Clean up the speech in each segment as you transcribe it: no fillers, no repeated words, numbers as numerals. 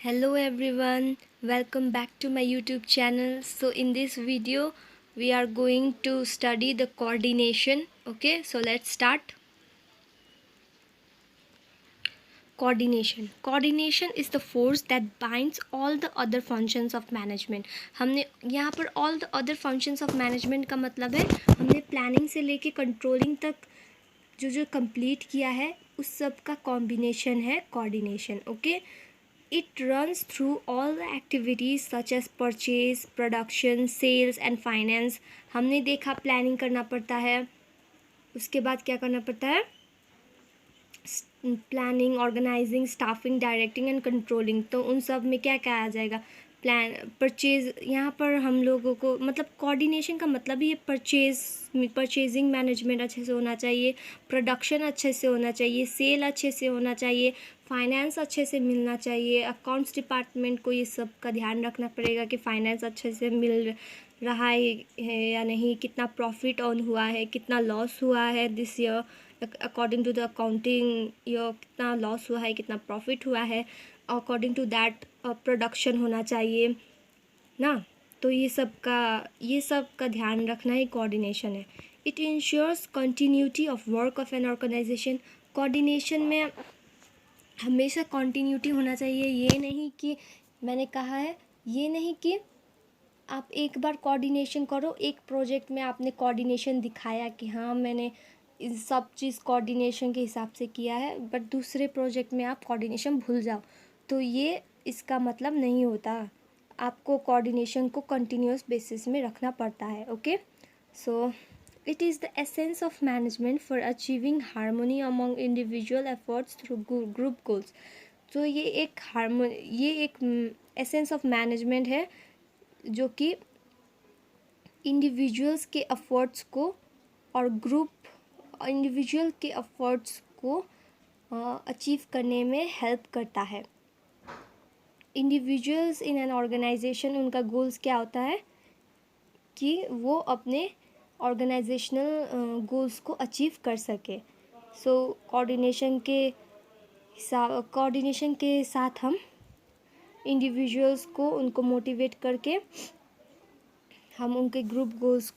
Hello everyone, welcome back to my YouTube channel. So in this video we are going to study the coordination. Okay, so let's start. Coordination is the force that binds all the other functions of management. हमने यहाँ पर all the other functions of management का मतलब है हमने planning से लेके controlling तक जो कंप्लीट किया है उस सब का कॉम्बिनेशन है coordination. Okay, it runs through all the activities such as purchase, production, sales and finance. हमने देखा प्लानिंग करना पड़ता है, उसके बाद क्या करना पड़ता है, planning, organising, staffing, directing and controlling. तो उन सब में क्या क्या आ जाएगा, प्लान, परचेज. यहाँ पर हम लोगों को मतलब कोऑर्डिनेशन का मतलब ही परचेजिंग मैनेजमेंट अच्छे से होना चाहिए, प्रोडक्शन अच्छे से होना चाहिए, सेल अच्छे से होना चाहिए, फाइनेंस अच्छे से मिलना चाहिए, अकाउंट्स डिपार्टमेंट को ये सब का ध्यान रखना पड़ेगा कि फाइनेंस अच्छे से मिल रहा है या नहीं, कितना प्रॉफिट ऑन हुआ है, कितना लॉस हुआ है this year according to the accounting year, कितना लॉस हुआ है, कितना प्रॉफिट हुआ है, अकॉर्डिंग टू दैट प्रोडक्शन होना चाहिए ना. तो ये सब का ध्यान रखना ही कोऑर्डिनेशन है. It ensures continuity of work of an organisation. Coordination में हमेशा कंटिन्यूटी होना चाहिए. ये नहीं कि मैंने कहा है, ये नहीं कि आप एक बार कोऑर्डिनेशन करो, एक प्रोजेक्ट में आपने कोऑर्डिनेशन दिखाया कि हाँ मैंने इस सब चीज़ कोऑर्डिनेशन के हिसाब से किया है, बट दूसरे प्रोजेक्ट में आप कोऑर्डिनेशन भूल जाओ, तो ये इसका मतलब नहीं होता. आपको कोऑर्डिनेशन को कंटिन्यूअस बेसिस में रखना पड़ता है. Okay, so it is the essence of management for achieving harmony among individual efforts through group goals. तो ये एक एसेंस ऑफ मैनेजमेंट है जो कि इंडिविजुअल्स के एफर्ट्स को और इंडिविजुअल के एफर्ट्स को अचीव करने में हेल्प करता है. इंडिविजुअल्स इन एन ऑर्गेनाइजेशन, उनका गोल्स क्या होता है कि वो अपने ऑर्गेनाइजेशनल गोल्स को अचीव कर सके. सो कोऑर्डिनेशन के साथ हम इंडिविजुअल्स को उनको मोटिवेट करके हम उनके ग्रुप गोल्स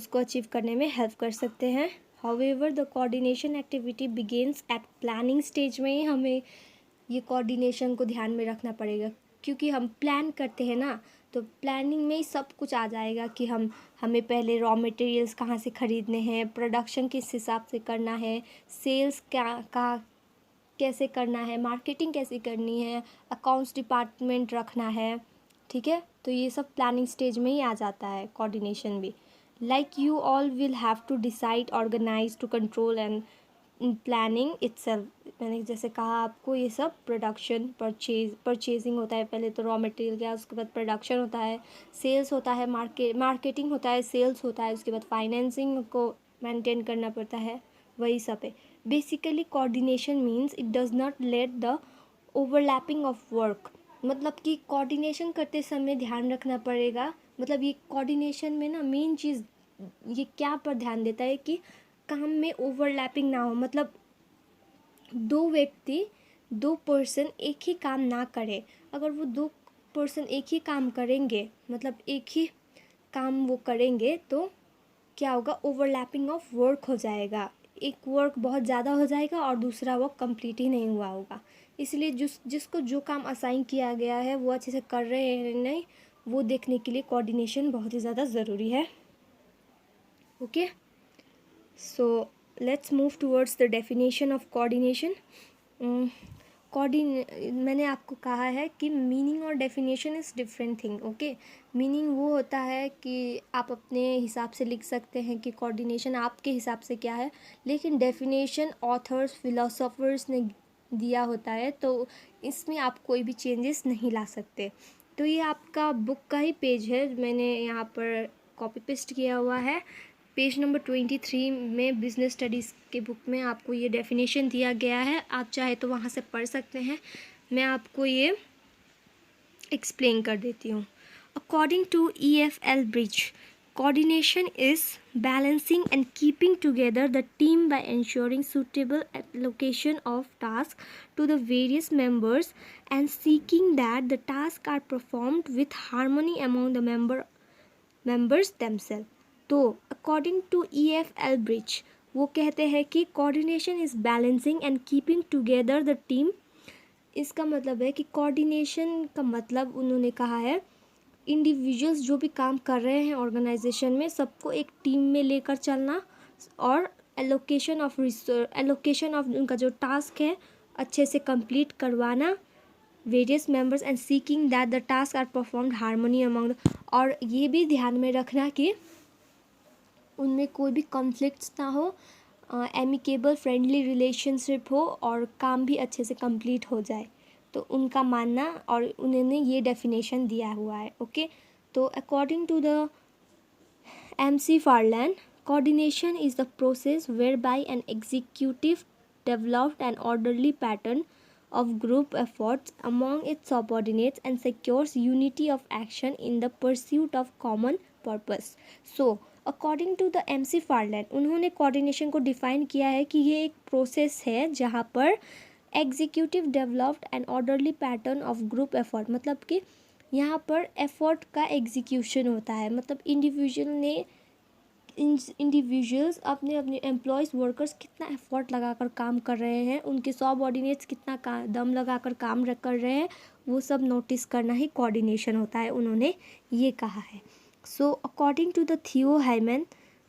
को अचीव करने में हेल्प कर सकते हैं. However the coordination activity begins at planning stage में ही हमें ये कोऑर्डिनेशन को ध्यान में रखना पड़ेगा, क्योंकि हम प्लान करते हैं ना, तो प्लानिंग में ही सब कुछ आ जाएगा कि हमें पहले रॉ मटेरियल्स कहाँ से ख़रीदने हैं, प्रोडक्शन किस हिसाब से करना है, सेल्स कैसे करना है, मार्केटिंग कैसे करनी है, अकाउंट्स डिपार्टमेंट रखना है. ठीक है, तो ये सब प्लानिंग स्टेज में ही आ जाता है कोऑर्डिनेशन भी. Like you all will have to decide, organise, to control and planning itself. मैंने जैसे कहा आपको, ये सब प्रोडक्शन, परचेजिंग होता है, पहले तो रॉ मटेरियल गया, उसके बाद प्रोडक्शन होता है, सेल्स होता है, मार्केटिंग होता है, सेल्स होता है, उसके बाद फाइनेंसिंग को मेंटेन करना पड़ता है, वही सब है. Basically coordination means it does not let the overlapping of work. मतलब कि कोऑर्डिनेशन करते समय ध्यान रखना पड़ेगा. मतलब ये कोऑर्डिनेशन में ना मेन चीज़ ये क्या पर ध्यान देता है कि काम में ओवरलैपिंग ना हो. मतलब दो पर्सन एक ही काम ना करे. अगर वो दो पर्सन एक ही काम करेंगे, मतलब एक ही काम वो करेंगे, तो क्या होगा, ओवरलैपिंग ऑफ वर्क हो जाएगा. एक वर्क बहुत ज़्यादा हो जाएगा और दूसरा वर्क कंप्लीट ही नहीं हुआ होगा. इसलिए जिसको जो काम असाइन किया गया है वो अच्छे से कर रहे हैं नहीं, वो देखने के लिए कोऑर्डिनेशन बहुत ही ज़्यादा ज़रूरी है. Okay, so let's move towards the definition of coordination. मैंने आपको कहा है कि मीनिंग और definition is different thing. Okay, meaning वो होता है कि आप अपने हिसाब से लिख सकते हैं कि कोऑर्डिनेशन आपके हिसाब से क्या है, लेकिन डेफिनेशन ऑथर्स, फिलोसोफर्स ने दिया होता है, तो इसमें आप कोई भी चेंजेस नहीं ला सकते. तो ये आपका बुक का ही पेज है, मैंने यहाँ पर कॉपी पेस्ट किया हुआ है. पेज नंबर 23 में बिजनेस स्टडीज़ के बुक में आपको ये डेफिनेशन दिया गया है. आप चाहे तो वहाँ से पढ़ सकते हैं. मैं आपको ये एक्सप्लेन कर देती हूँ. According to EFL Brech, Coordination is balancing and keeping together the team by ensuring suitable allocation of tasks to the various members and seeking that the tasks are performed with harmony among the members themselves. तो according to E.F. Elbridge वो कहते हैं कि coordination is balancing and keeping together the team. इसका मतलब है कि coordination का मतलब उन्होंने कहा है इंडिविजुअल्स जो भी काम कर रहे हैं ऑर्गेनाइजेशन में सबको एक टीम में लेकर चलना और एलोकेशन ऑफ उनका जो टास्क है अच्छे से कंप्लीट करवाना various members and seeking that the task are performed harmony among और ये भी ध्यान में रखना कि उनमें कोई भी कॉन्फ्लिक्ट्स ना हो, एमिकेबल फ्रेंडली रिलेशनशिप हो और काम भी अच्छे से कंप्लीट हो जाए. तो उनका मानना और उन्होंने ये डेफिनेशन दिया हुआ है. ओके, तो according to the MC Farland, coordination is the process whereby an executive developed an orderly pattern of group efforts among its subordinates and secures unity of action in the pursuit of common purpose. So, according to the MC Farland, उन्होंने coordination को define किया है कि ये एक process है जहाँ पर executive developed and orderly pattern of group effort, मतलब कि यहाँ पर एफर्ट का एग्जीक्यूशन होता है. मतलब इंडिविजुअल्स अपने अपने एम्प्लॉयज़ वर्कर्स कितना एफर्ट लगाकर काम कर रहे हैं, उनके सबऑर्डिनेट्स कितना दम लगाकर काम कर रहे हैं, वो सब नोटिस करना ही कोऑर्डिनेशन होता है, उन्होंने ये कहा है. So according to the Theo Haimann,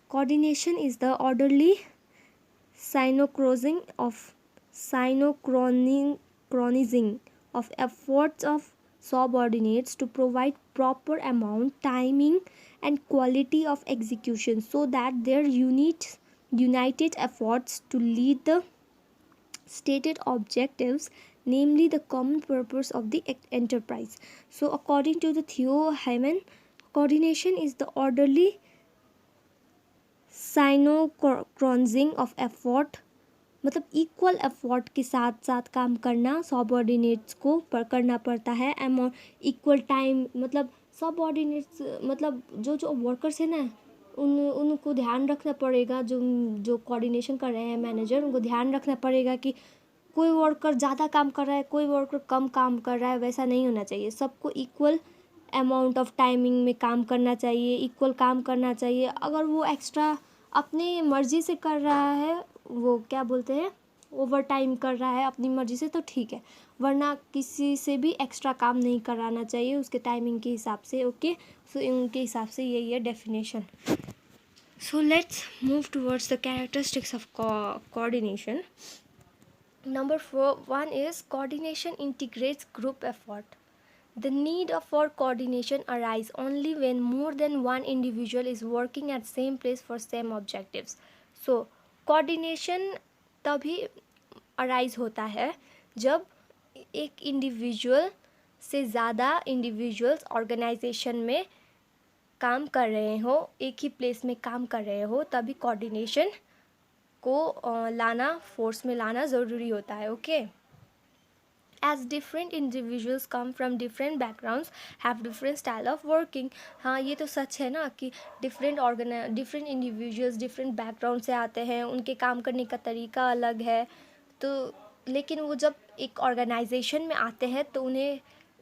coordination is the orderly synchronizing of efforts of subordinates to provide proper amount, timing and quality of execution so that their united efforts to lead the stated objectives, namely the common purpose of the enterprise. So according to the Theo Hyman, coordination is the orderly synchronizing of effort, मतलब equal effort के साथ साथ काम करना subordinates को करना पड़ता है. अमाउंट इक्वल टाइम, मतलब सबऑर्डिनेट्स मतलब जो वर्कर्स है ना उनको ध्यान रखना पड़ेगा, जो कोऑर्डिनेशन कर रहे हैं मैनेजर, उनको ध्यान रखना पड़ेगा कि कोई वर्कर ज़्यादा काम कर रहा है, कोई वर्कर कम काम कर रहा है, वैसा नहीं होना चाहिए. सबको इक्वल अमाउंट ऑफ टाइमिंग में काम करना चाहिए, इक्वल काम करना चाहिए. अगर वो एक्स्ट्रा अपनी मर्ज़ी से कर रहा है, वो क्या बोलते हैं ओवर टाइम कर रहा है अपनी मर्ज़ी से, तो ठीक है, वरना किसी से भी एक्स्ट्रा काम नहीं कराना चाहिए उसके टाइमिंग के हिसाब से. ओके, सो इनके हिसाब से यही है definition. So let's move towards the characteristics of coordination. Number 1 is coordination integrates group effort. The need for coordination arises only when more than one individual is working at same place for same objectives. So, coordination तभी arise होता है जब एक individual से ज़्यादा individuals organisation में काम कर रहे हो, एक ही प्लेस में काम कर रहे हो, तभी कोऑर्डिनेशन को लाना, फोर्स में लाना ज़रूरी होता है. Okay, as different individuals come from different backgrounds have different style of working. हाँ, ये तो सच है ना कि different individuals different background से आते हैं, उनके काम करने का तरीका अलग है. तो लेकिन वो जब एक ऑर्गेनाइजेशन में आते हैं तो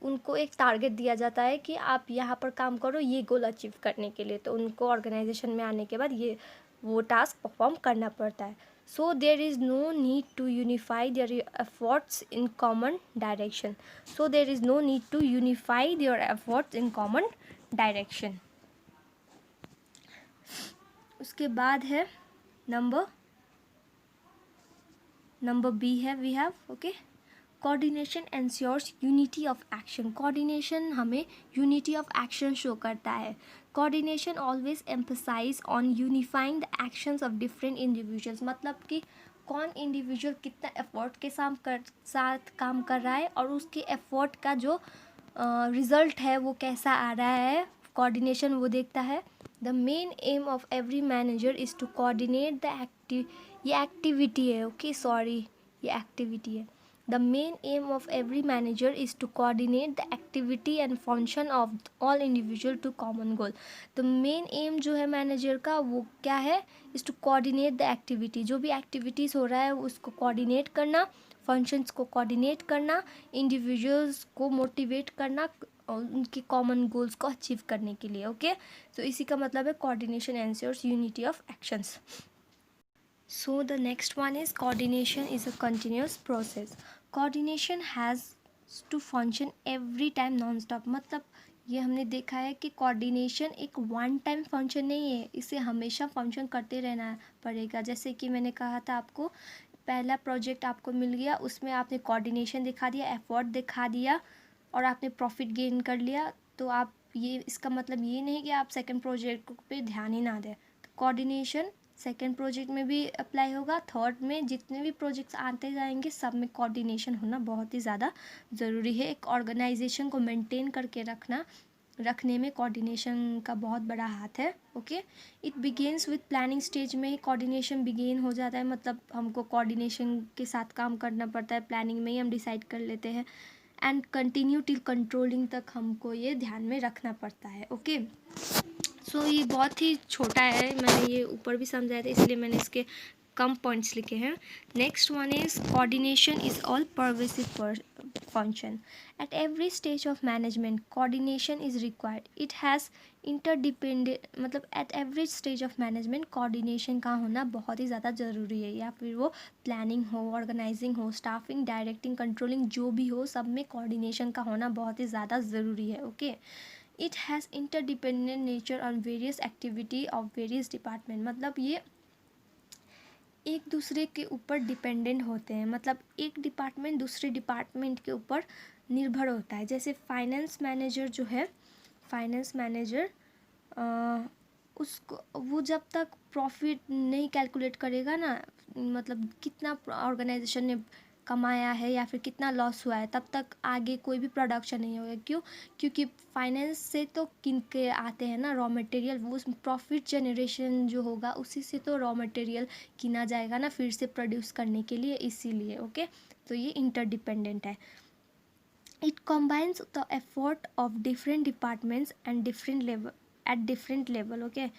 उनको एक टारगेट दिया जाता है कि आप यहाँ पर काम करो ये गोल अचीव करने के लिए. तो उनको ऑर्गेनाइजेशन में आने के बाद वो टास्क परफॉर्म करना पड़ता है. So there is no need to unify their efforts in common direction. So there is no need to unify their efforts in common direction. उसके बाद है नंबर B है, we have okay. Coordination ensures unity of action. Coordination हमें unity of action show करता है. Coordination always emphasize on unifying the actions of different individuals. मतलब कि कौन इंडिविजुअल कितना एफर्ट के साथ काम कर रहा है और उसके एफर्ट का जो रिज़ल्ट है वो कैसा आ रहा है, कोऑर्डिनेशन वो देखता है. The main aim of every manager is to coordinate the ये एक्टिविटी है. ओके, सॉरी, ये एक्टिविटी है. The main aim of every manager is to coordinate the activity and function of all individual to common goal. तो main aim जो है manager का वो क्या है, is to coordinate the activity, जो भी एक्टिविटीज़ हो रहा है उसको कोऑर्डिनेट करना, फंक्शंस को कोऑर्डिनेट करना, इंडिविजुअल्स को मोटिवेट करना और उनके कॉमन गोल्स को अचीव करने के लिए. ओके, तो इसी का मतलब है coordination ensures unity of actions. So the next one is coordination is a continuous process. Coordination has to function every time non-stop. मतलब ये हमने देखा है कि कोऑर्डिनेशन एक वन टाइम फंक्शन नहीं है, इसे हमेशा फंक्शन करते रहना पड़ेगा. जैसे कि मैंने कहा था आपको, पहला प्रोजेक्ट आपको मिल गया, उसमें आपने कोऑर्डिनेशन दिखा दिया, एफर्ट दिखा दिया और आपने प्रॉफिट गेन कर लिया, तो आप ये इसका मतलब ये नहीं कि आप सेकंड प्रोजेक्ट पे ध्यान ही ना दें. तो कोऑर्डिनेशन सेकंड प्रोजेक्ट में भी अप्लाई होगा, थर्ड में, जितने भी प्रोजेक्ट्स आते जाएंगे सब में कोऑर्डिनेशन होना बहुत ही ज़्यादा ज़रूरी है. एक ऑर्गेनाइजेशन को मेंटेन करके रखने में कोऑर्डिनेशन का बहुत बड़ा हाथ है. Okay, it begins with planning stage में कोऑर्डिनेशन बिगेन हो जाता है, मतलब हमको कोऑर्डिनेशन के साथ काम करना पड़ता है, प्लानिंग में ही हम डिसाइड कर लेते हैं, एंड कंटिन्यू टिल कंट्रोलिंग तक हमको ये ध्यान में रखना पड़ता है. ओके, सो ये बहुत ही छोटा है, मैंने ये ऊपर भी समझाया था इसलिए मैंने इसके कम पॉइंट्स लिखे हैं. Next one is coordination is all pervasive function. At every stage of management coordination is required. It has interdependent, मतलब at every stage of management coordination का होना बहुत ही ज़्यादा ज़रूरी है, या फिर वो प्लानिंग हो, ऑर्गेनाइजिंग हो, स्टाफिंग, डायरेक्टिंग, कंट्रोलिंग, जो भी हो सब में कोऑर्डिनेशन का होना बहुत ही ज़्यादा ज़रूरी है. Okay, it has interdependent nature on various activity of various department. मतलब ये एक दूसरे के ऊपर डिपेंडेंट होते हैं, मतलब एक डिपार्टमेंट दूसरे डिपार्टमेंट के ऊपर निर्भर होता है. जैसे फाइनेंस मैनेजर जो है, फाइनेंस मैनेजर उसको, वो जब तक प्रॉफिट नहीं कैलकुलेट करेगा ना, मतलब कितना ऑर्गेनाइजेशन ने कमाया है या फिर कितना लॉस हुआ है, तब तक आगे कोई भी प्रोडक्शन नहीं होगा. क्यों? क्योंकि फाइनेंस से तो किन के आते हैं ना रॉ मटेरियल, वो उस प्रॉफिट जनरेशन जो होगा उसी से तो रॉ मटेरियल किना जाएगा ना फिर से प्रोड्यूस करने के लिए, इसीलिए. ओके, तो ये इंटरडिपेंडेंट है. It combines the effort of different departments and different level at different level. Okay,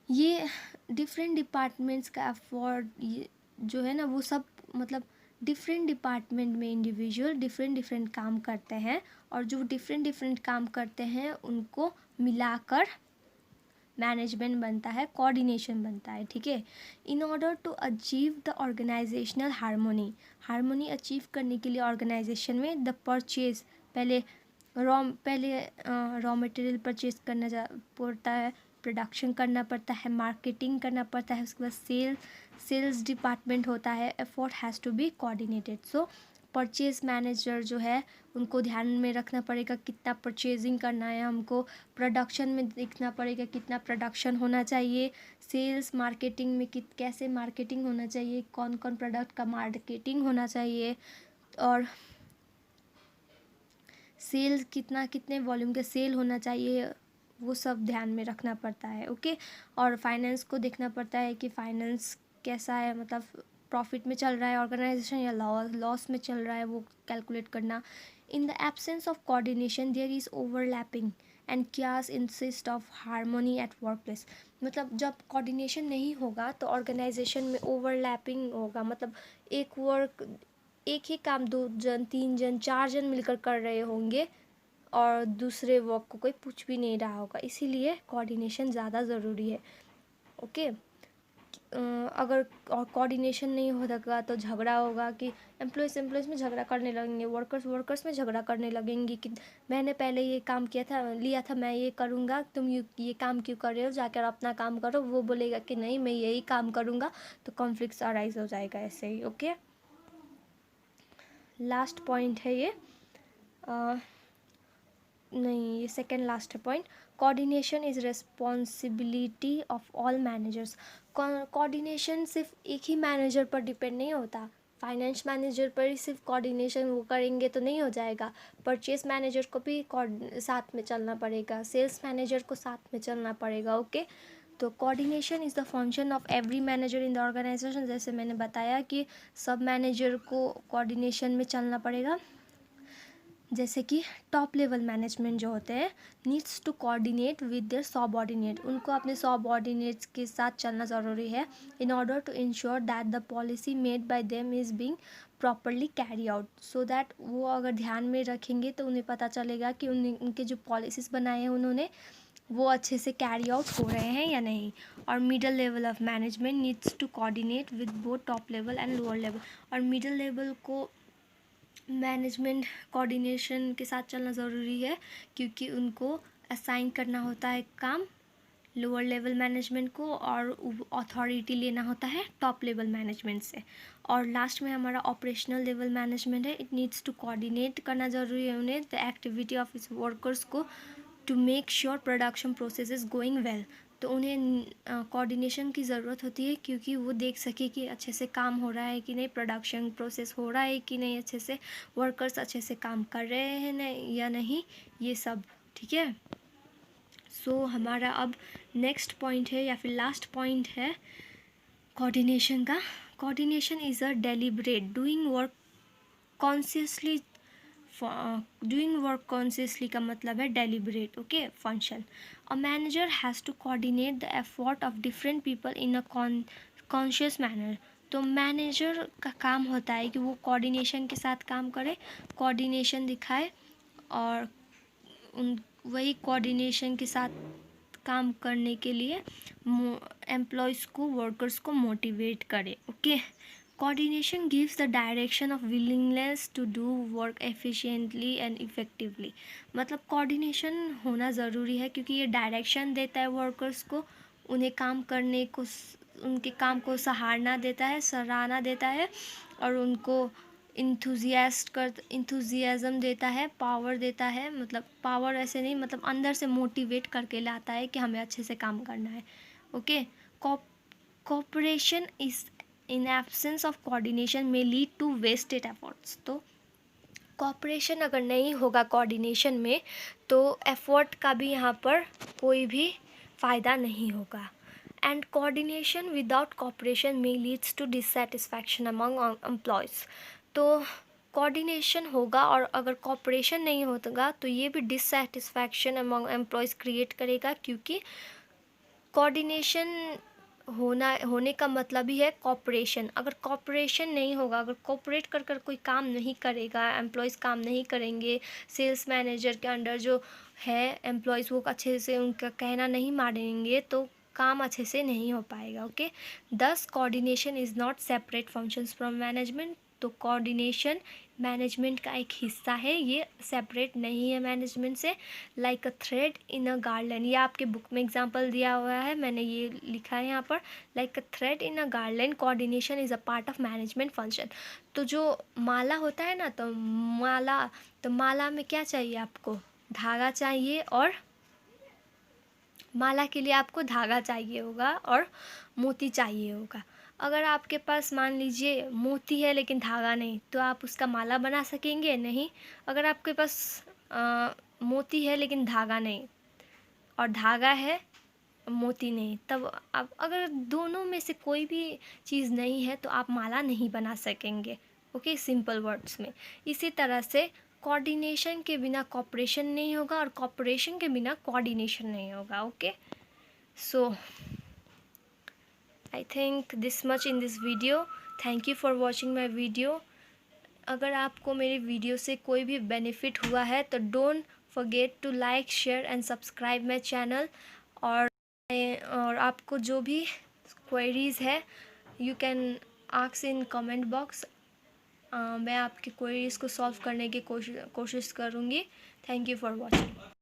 ये डिफरेंट डिपार्टमेंट्स का एफर्ट जो है ना वो सब, मतलब डिफरेंट डिपार्टमेंट में इंडिविजुअल डिफरेंट काम करते हैं, और जो डिफरेंट काम करते हैं उनको मिलाकर मैनेजमेंट बनता है, कोऑर्डिनेशन बनता है. ठीक है, in order to achieve the organisational harmony achieve करने के लिए ऑर्गेनाइजेशन में द परचेज, पहले रॉ मटेरियल परचेज करना पड़ता है, प्रोडक्शन करना पड़ता है, मार्केटिंग करना पड़ता है, उसके बाद सेल्स डिपार्टमेंट होता है. Effort has to be coordinated. So purchase manager जो है उनको ध्यान में रखना पड़ेगा कितना परचेजिंग करना है, हमको प्रोडक्शन में देखना पड़ेगा कितना प्रोडक्शन होना चाहिए, सेल्स मार्केटिंग में कैसे मार्केटिंग होना चाहिए, कौन कौन प्रोडक्ट का मार्केटिंग होना चाहिए, और सेल्स कितने वॉल्यूम का सेल होना चाहिए, वो सब ध्यान में रखना पड़ता है. ओके, और फाइनेंस को देखना पड़ता है कि फाइनेंस कैसा है, मतलब प्रॉफिट में चल रहा है ऑर्गेनाइजेशन या लॉस में चल रहा है, वो कैलकुलेट करना. In the absence of coordination there is overlapping and chaos insist of harmony at work place. मतलब जब कोऑर्डिनेशन नहीं होगा तो ऑर्गेनाइजेशन में ओवरलैपिंग होगा, मतलब एक ही काम 2 जन 3 जन 4 जन मिलकर कर रहे होंगे और दूसरे वर्क को कोई पूछ भी नहीं रहा होगा, इसीलिए कोऑर्डिनेशन ज़्यादा ज़रूरी है. ओके, अगर कोऑर्डिनेशन नहीं होगा तो झगड़ा होगा कि एम्प्लॉयज़ में झगड़ा करने लगेंगे, वर्कर्स में झगड़ा करने लगेंगे कि मैंने पहले ये काम लिया था, मैं ये करूँगा, तुम ये काम क्यों कर रहे हो, जाकर अपना काम करो. वो बोलेगा कि नहीं मैं यही काम करूँगा, तो कॉन्फ्लिक्ट्स अराइज हो जाएगा ऐसे ही. ओके, लास्ट पॉइंट है ये, नहीं ये सेकेंड लास्ट है point. Coordination is responsibility of all managers. Coordination सिर्फ एक ही मैनेजर पर डिपेंड नहीं होता, फाइनेंस मैनेजर पर ही सिर्फ कोऑर्डिनेशन वो करेंगे तो नहीं हो जाएगा, परचेज मैनेजर को भी साथ में चलना पड़ेगा, सेल्स मैनेजर को साथ में चलना पड़ेगा. ओके, तो coordination is the function of every manager in the organisation. जैसे मैंने बताया कि सब मैनेजर को कोऑर्डिनेशन में चलना पड़ेगा। जैसे कि टॉप लेवल मैनेजमेंट जो होते हैं needs to coordinate with their subordinate, उनको अपने सबऑर्डिनेट्स के साथ चलना ज़रूरी है in order to ensure that the policy made by them is being properly carry out, so that वो अगर ध्यान में रखेंगे तो उन्हें पता चलेगा कि उनके जो पॉलिसीज़ बनाए हैं उन्होंने वो अच्छे से कैरी आउट हो रहे हैं या नहीं। और middle level of management needs to coordinate with both top level and lower level, और मिडल लेवल को मैनेजमेंट कोऑर्डिनेशन के साथ चलना ज़रूरी है क्योंकि उनको असाइन करना होता है काम लोअर लेवल मैनेजमेंट को और अथॉरिटी लेना होता है टॉप लेवल मैनेजमेंट से। और लास्ट में हमारा ऑपरेशनल लेवल मैनेजमेंट है, इट नीड्स टू कोऑर्डिनेट करना ज़रूरी है उन्हें the activity of its workers को to make sure production process is going well. तो उन्हें कोऑर्डिनेशन की ज़रूरत होती है क्योंकि वो देख सके कि अच्छे से काम हो रहा है कि नहीं, प्रोडक्शन प्रोसेस हो रहा है कि नहीं, अच्छे से वर्कर्स अच्छे से काम कर रहे हैं नहीं या नहीं, ये सब। ठीक है, सो हमारा अब नेक्स्ट पॉइंट है या फिर लास्ट पॉइंट है कोऑर्डिनेशन का। Coordination is a deliberate doing work consciously. Doing work consciously का मतलब है deliberate, okay, function. A manager has to coordinate the effort of different people in a conscious manner. तो manager का काम होता है कि वो कोऑर्डिनेशन के साथ काम करे, कोऑर्डिनेशन दिखाए और वही कोऑर्डिनेशन के साथ काम करने के लिए एम्प्लॉयज़ को, वर्कर्स को मोटिवेट करे। Okay, coordination gives the direction of willingness to do work efficiently and effectively. मतलब कोऑर्डिनेशन होना ज़रूरी है क्योंकि ये डायरेक्शन देता है वर्कर्स को, उन्हें काम करने को, उनके काम को सराहना देता है और उनको इंथुजियाज़म देता है, पावर देता है। मतलब पावर ऐसे नहीं, मतलब अंदर से मोटिवेट करके लाता है कि हमें अच्छे से काम करना है। Okay, cooperation is in absence of coordination में लीड टू वेस्टेड एफर्ट्स। तो कोऑपरेशन अगर नहीं होगा कोऑर्डिनेशन में तो एफर्ट का भी यहाँ पर कोई भी फ़ायदा नहीं होगा। एंड कोऑर्डिनेशन विदाउट कोऑपरेशन में leads to dissatisfaction among employees. तो कोऑर्डिनेशन होगा और अगर कोऑपरेशन नहीं होगा तो ये भी डिससेटिस्फैक्शन अमंग एम्प्लॉयज़ क्रिएट करेगा, क्योंकि कोऑर्डिनेशन होने का मतलब ही है कोऑपरेशन। अगर कोऑपरेशन नहीं होगा, अगर कोऑपरेट कर कोई काम नहीं करेगा, एम्प्लॉयज़ काम नहीं करेंगे, सेल्स मैनेजर के अंडर जो है एम्प्लॉयज़ वो अच्छे से उनका कहना नहीं मानेंगे तो काम अच्छे से नहीं हो पाएगा। ओके, दस coordination is not separate functions from management. तो कोऑर्डिनेशन मैनेजमेंट का एक हिस्सा है, ये सेपरेट नहीं है मैनेजमेंट से। लाइक अ थ्रेड इन अ गार्डन, ये आपके बुक में एग्जांपल दिया हुआ है, मैंने ये लिखा है यहाँ पर। Like a thread in a garden coordination is a part of management function. तो जो माला होता है ना, तो माला में क्या चाहिए आपको, धागा चाहिए, और माला के लिए आपको धागा चाहिए होगा और मोती चाहिए होगा। अगर आपके पास मान लीजिए मोती है लेकिन धागा नहीं, तो आप उसका माला बना सकेंगे नहीं। अगर आपके पास मोती है लेकिन धागा नहीं और धागा है मोती नहीं, तब आप, अगर दोनों में से कोई भी चीज़ नहीं है तो आप माला नहीं बना सकेंगे। ओके, सिंपल वर्ड्स में। इसी तरह से कोऑर्डिनेशन के बिना कोऑपरेशन नहीं होगा और कोऑपरेशन के बिना कोऑर्डिनेशन नहीं होगा। Okay, so I think this much in this video. Thank you for watching my video. अगर आपको मेरे वीडियो से कोई भी बेनिफिट हुआ है तो don't forget to like, share and subscribe my channel. और आपको जो भी क्वेरीज़ है you can ask in comment box. मैं आपकी क्वेरीज़ को सॉल्व करने की कोशिश करूँगी। Thank you for watching.